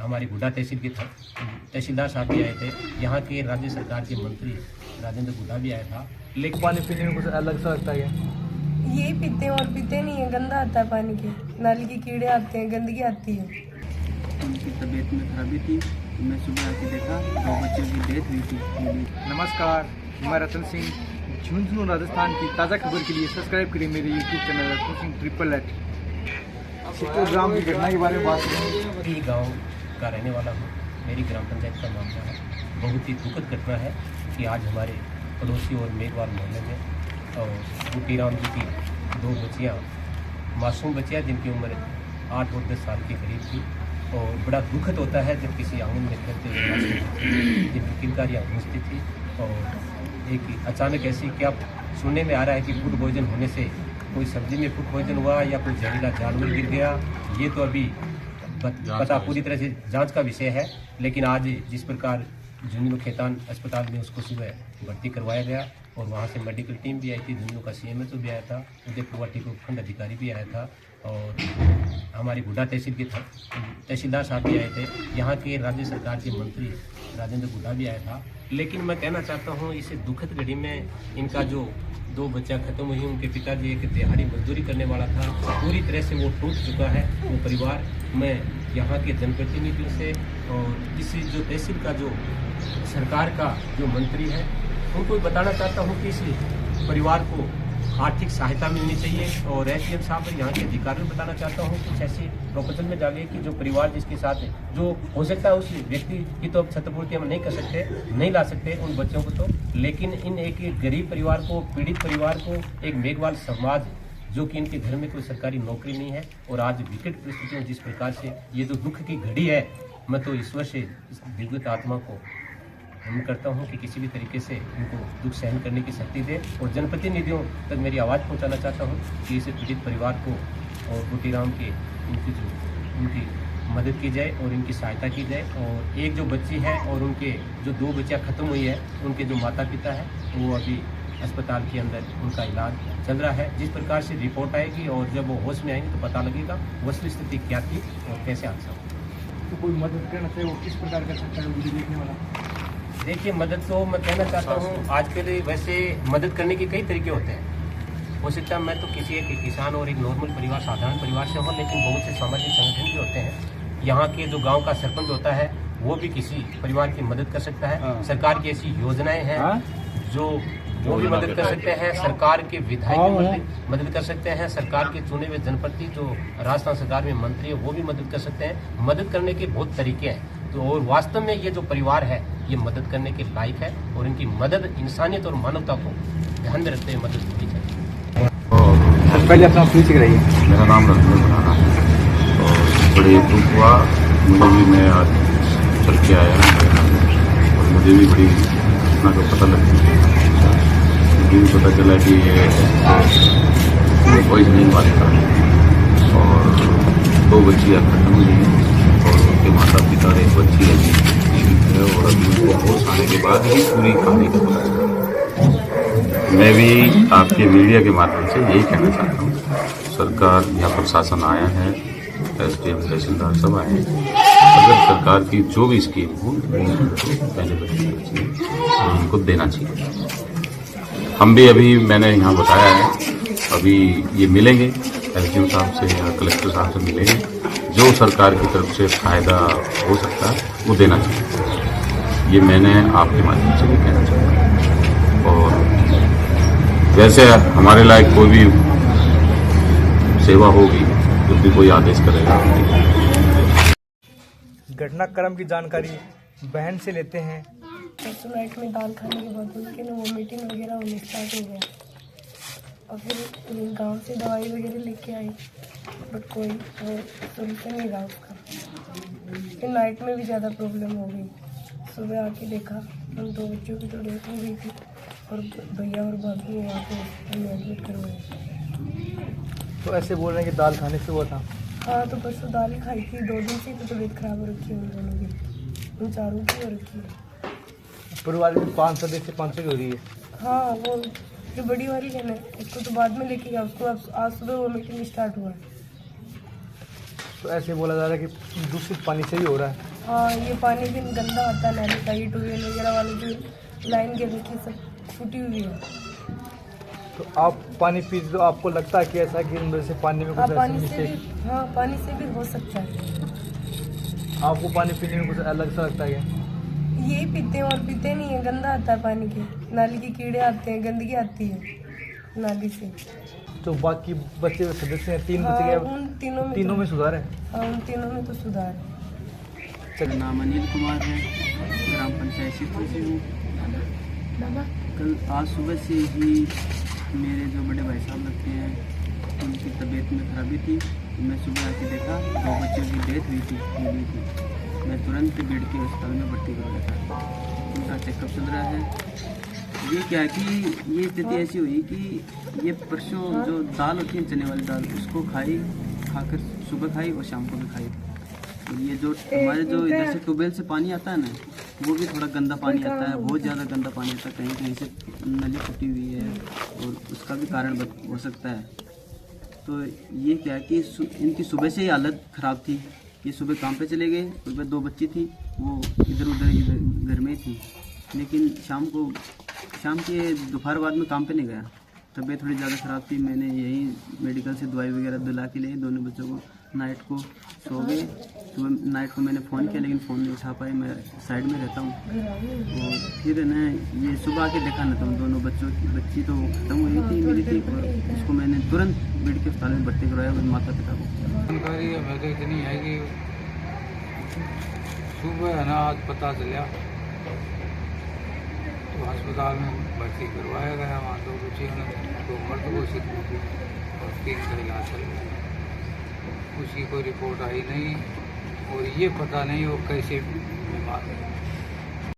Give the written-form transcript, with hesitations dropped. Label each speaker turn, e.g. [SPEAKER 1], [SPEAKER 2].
[SPEAKER 1] हमारी गुड्डा तहसील के तहसीलदार साहब भी आए थे, यहाँ के राज्य सरकार के मंत्री राजेंद्र गुड्डा भी आया था। लेकिन
[SPEAKER 2] पानी पीने में कुछ अलग सा लगता है।
[SPEAKER 3] यही पीते हैं और पीते नहीं है, गंदा आता है पानी के, नाली के कीड़े आते हैं, गंदगी आती है।
[SPEAKER 4] उनकी तबीयत में खराबी थी तो मैं सुबह आके देखा 2 बच्चों की डेथ हुई थी।
[SPEAKER 2] नमस्कार, मैं रतन सिंह। झुंझुनू राजस्थान की ताज़ा खबर के लिए सब्सक्राइब करें मेरे यूट्यूब चैनल रतन सिंह 888। ग्राम की घटना के बारे में बात करें।
[SPEAKER 1] ये गाँव का रहने वाला हूँ, मेरी ग्राम पंचायत का मामला है। बहुत ही दुखद घटना है कि आज हमारे पड़ोसी और मेघवाल मोहल्ले में और बूटीराम जी की 2 बच्चियाँ, मासूम बच्चियाँ जिनकी उम्र 8 और 10 साल के करीब थी। और बड़ा दुखद होता है जब किसी आंगन में खेलते हुए मासूम जिनकी किलकारियाँ गूंजती थी और एक अचानक ऐसी क्या सुनने में आ रहा है कि फूड पॉइजन होने से कोई सब्जी में फूड पॉइजन हुआ या कोई जहरीला जानवर गिर गया, ये तो अभी पता पूरी तरह से जांच का विषय है। लेकिन आज जिस प्रकार झुंझुनू खेतान अस्पताल में उसको सुबह भर्ती करवाया गया और वहाँ से मेडिकल टीम भी आई थी, झुंझुनू का CMO भी आया था, उदयपुर वाटी को खंड अधिकारी भी आया था और हमारी गुड्डा तहसील के तहसीलदार साहब भी आए थे, यहाँ के राज्य सरकार के मंत्री राजेंद्र गुड्डा भी आया था। लेकिन मैं कहना चाहता हूँ इस दुखद घड़ी में इनका जो 2 बच्चा खत्म हुई, उनके पिताजी एक दिहाड़ी मजदूरी करने वाला था, पूरी तरह से वो टूट चुका है वो परिवार। मैं यहाँ के जनप्रतिनिधियों से और इस जो तहसील का जो सरकार का जो मंत्री है उनको बताना चाहता हूँ कि इस परिवार को आर्थिक सहायता मिलनी चाहिए। और SDM साहब यहाँ के अधिकारियों को बताना चाहता हूँ कुछ ऐसी प्रोपोजल में डालिए कि जो परिवार जिसके साथ जो हो सकता है उस व्यक्ति की तो अब क्षतिपूर्ति हम नहीं कर सकते, नहीं ला सकते उन बच्चों को तो, लेकिन इन एक गरीब परिवार को, पीड़ित परिवार को, एक मेघवाल समाज जो कि इनके घर में कोई सरकारी नौकरी नहीं है और आज विकट परिस्थितियों जिस प्रकार से ये जो दुख की घड़ी है, मैं तो ईश्वर से इस दिव्य आत्मा को हम करता हूं कि किसी भी तरीके से इनको दुख सहन करने की शक्ति दे और जनप्रतिनिधियों तक मेरी आवाज़ पहुंचाना चाहता हूं कि इस पीड़ित परिवार को और बूटीराम के उनकी मदद की जाए और इनकी सहायता की जाए। और एक जो बच्ची है और उनके जो 2 बच्चियाँ खत्म हुई है, उनके जो माता पिता है वो अभी अस्पताल के अंदर उनका इलाज चल रहा है। जिस प्रकार से रिपोर्ट आएगी और जब वो होश में आएंगे तो पता लगेगा वस्तु स्थिति क्या थी और कैसे हादसा हुआ।
[SPEAKER 2] तो कोई मदद करना चाहिए, वो किस प्रकार कर सकता है वीडियो देखने वाला?
[SPEAKER 1] देखिए, मदद तो मैं कहना चाहता हूँ आज के लिए वैसे मदद करने के कई तरीके होते हैं। हो सकता है मैं तो किसी एक किसान और एक नॉर्मल परिवार, साधारण परिवार से हूँ, लेकिन बहुत से सामाजिक संगठन भी होते हैं। यहाँ के जो गांव का सरपंच होता है वो भी किसी परिवार की मदद कर सकता है। सरकार की ऐसी योजनाएं हैं जो वो भी मदद कर सकते हैं। सरकार के विधायक मदद कर सकते हैं। सरकार के चुने हुए जनप्रति जो राजस्थान सरकार में मंत्री है वो भी मदद कर सकते हैं। मदद करने के बहुत तरीके हैं तो और वास्तव में ये जो परिवार है ये मदद करने के लायक है और इनकी मदद इंसानियत और मानवता को ध्यान में रखते हुए मदद होनी चाहिए।
[SPEAKER 2] पहले अपना परिचय कराइए।
[SPEAKER 5] मेरा नाम रतन बनाना है और बड़े दुख हुआ मुझे भी, मैं आज चल के आया और मुझे भी बड़ी घटना का पता लग गया। मुझे भी पता चला कि ये पॉइजनिंग वाले था और 2 बच्चियाँ खत्म हुई और उनके माता पिता और एक बच्ची है और अभी उनको होश आने के बाद ही पूरी कहानी का पता चला। मैं भी आपके मीडिया के माध्यम से यही कहना चाहता हूँ, सरकार या प्रशासन आया है, SDM तहसीलदार सब आए हैं, अगर सरकार की जो भी स्कीम हो पहले उनको देना चाहिए। हम भी अभी मैंने यहाँ बताया है, अभी ये मिलेंगे SDM साहब से या कलेक्टर साहब से मिलेंगे, जो सरकार की तरफ से फायदा हो सकता है वो देना चाहिए। ये मैंने आपके माध्यम से भी कहना चाहता हूँ। और वैसे हमारे लायक कोई भी सेवा होगी तो भी कोई आदेश करेगा।
[SPEAKER 2] घटनाक्रम की जानकारी बहन से लेते हैं।
[SPEAKER 3] परसों नाइट में दाल खाने के बाद उनके ना वॉमिटिंग वगैरह होने स्टार्ट हो गया और फिर गांव से दवाई वगैरह लेके आई बट कोई सोल्यूशन नहीं रहा उसका। फिर नाइट में भी ज़्यादा प्रॉब्लम हो गई। सुबह आके देखा उन 2 बच्चों की तो डेथ हो गई थी और भैया और भाभी वहाँ पे एडमिट करवाए।
[SPEAKER 2] तो ऐसे बोल रहे हैं कि दाल खाने से हुआ था?
[SPEAKER 3] हाँ, तो परसों दाल ही खाई थी, 2 दिन से तो तबीयत खराब हो रखी है उन दोनों की, उन चारों की हो रखी है।
[SPEAKER 2] परिवार में 5 सदस्य 5 की हो रही है।
[SPEAKER 3] हाँ, वो जो बड़ी वाली है ना उसको तो बाद में लेके गया, उसको अब आज सुबह वो मीटिंग स्टार्ट हुआ है।
[SPEAKER 2] तो ऐसे बोला जा रहा है कि दूषित पानी से ही हो रहा है।
[SPEAKER 3] हाँ, ये पानी भी गंदा आता है नाली का। ये ट्यूबवेल वगैरह वाली जो लाइन गिर रखी सब फूटी हुई है।
[SPEAKER 2] तो आप पानी पीते तो आपको लगता है कि ऐसा कि इनमें से पानी में
[SPEAKER 3] हाँ,
[SPEAKER 2] कुछ
[SPEAKER 3] पानी
[SPEAKER 2] ऐसी
[SPEAKER 3] से भी
[SPEAKER 2] मिस्टेक,
[SPEAKER 3] हाँ पानी से भी हो सकता है।
[SPEAKER 2] आपको पानी पीने में कुछ अलग सा लगता है क्या?
[SPEAKER 3] यही पीते हैं और पीते नहीं है। गंदा आता है पानी के, नाली के कीड़े आते हैं, गंदगी आती है नाली से।
[SPEAKER 2] तो बाकी बच्चे जो सदस्य हैं 3
[SPEAKER 3] हाँ,
[SPEAKER 2] बच्चे
[SPEAKER 3] उन तीनों
[SPEAKER 2] तीनों में सुधार है।
[SPEAKER 3] हाँ, उन तीनों में तो सुधार है।
[SPEAKER 4] मेरा नाम अनिल कुमार है, ग्राम पंचायत सिद्धू से हूँ। कल आज सुबह से ही मेरे जो बड़े भाई साहब लगते हैं उनकी तबीयत में खराबी थी। तो मैं सुबह आके देखा 2 बच्चों की डेथ हुई थी। मैं तुरंत बेड के अस्पताल में भर्ती करवाया था। उनका चेकअप चल रहा है। ये क्या है कि ये स्थिति ऐसी हुई कि ये परसों जो दाल होती है चने वाली दाल, उसको खाकर सुबह खाई और शाम को भी खाई। और ये जो हमारे जो इधर से ट्यूबवेल से पानी आता है ना, वो भी थोड़ा गंदा पानी आता है, बहुत ज़्यादा गंदा पानी आता है। कहीं कहीं से नली फटी हुई है और उसका भी कारण हो सकता है। तो ये क्या है कि इनकी सुबह से ही हालत ख़राब थी। ये सुबह काम पे चले गए, सुबह 2 बच्ची थी, वो इधर घर में थी। लेकिन शाम के दोपहर बाद में काम पे नहीं गया। तबीयत थोड़ी ज़्यादा ख़राब थी। मैंने यही मेडिकल से दवाई वगैरह दिला के लिए दोनों बच्चों को नाइट को सो गए। तो नाइट को मैंने फ़ोन किया लेकिन फ़ोन नहीं उठा पाए। मैं साइड में रहता हूँ। और फिर ना ये सुबह आके देखा ना, तो दोनों बच्ची तो ख़त्म हुई थी मेरी थी, और उसको मैंने तुरंत बेड के अस्पताल में भर्ती करवाया मेरे माता पिता को।
[SPEAKER 6] जानकारी हमें तो इतनी है कि सुबह है ना आज पता चला तो अस्पताल में भर्ती करवाया गया। वहाँ 2 बच्चियों ने 2 मर्द घोषित हुई थी और 3 का इलाज चल रहा है। उसकी कोई रिपोर्ट आई नहीं और ये पता नहीं वो कैसे बीमार है।